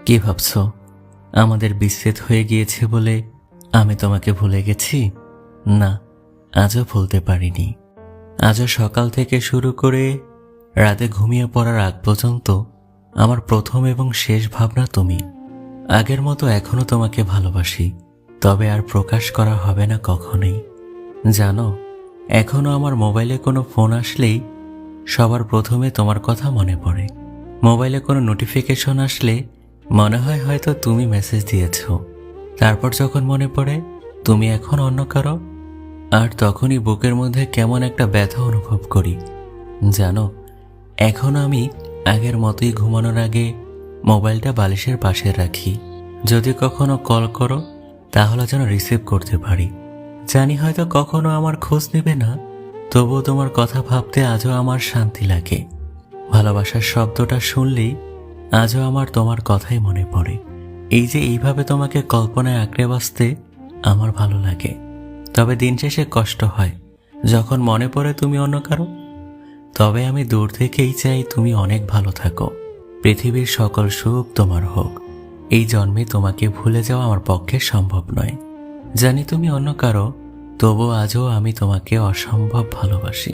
কি ভাবছো আমাদের বিচ্ছেদ হয়ে গিয়েছে বলে আমি তোমাকে ভুলে গেছি? না, আজও ভুলতে পারিনি। আজও সকাল থেকে শুরু করে রাতে ঘুমিয়ে পড়ার আগ পর্যন্ত আমার প্রথম এবং শেষ ভাবনা তুমি। আগের মতো এখনো তোমাকে ভালোবাসি, তবে আর প্রকাশ করা হবে না কখনোই। জানো, এখনো আমার মোবাইলে কোনো ফোন আসলেই সবার প্রথমে তোমার কথা মনে পড়ে। মোবাইলে কোনো নোটিফিকেশন আসলে মনে হয় হয়তো তুমি মেসেজ দিয়েছো। তারপর যখন মনে পড়ে তুমি এখন অন্য কারো, আর তখনই বুকের মধ্যে কেমন একটা ব্যথা অনুভব করি। জানো, এখন আমি আগের মতোই ঘুমানোর আগে মোবাইলটা বালিশের পাশে রাখি। যদি কখনো কল করো তাহলে যেন রিসিভ করতে পারি। জানি হয়তো কখনো আমার খোঁজ নেবে না, তবুও তোমার কথা ভাবতে আজও আমার শান্তি লাগে। ভালোবাসার শব্দটা শুনলেই আজও আমার তোমার কথাই মনে পড়ে। এই যে এইভাবে তোমাকে কল্পনায় আঁকড়ে বাঁচতে আমার ভালো লাগে, তবে দিন শেষে কষ্ট হয় যখন মনে পড়ে তুমি অন্য কারো। তবে আমি দূর থেকেই চাই তুমি অনেক ভালো থাকো, পৃথিবীর সকল সুখ তোমার হোক। এই জন্মে তোমাকে ভুলে যাওয়া আমার পক্ষে সম্ভব নয়। জানি তুমি অন্য কারো, তবু আজও আমি তোমাকে অসম্ভব ভালোবাসি।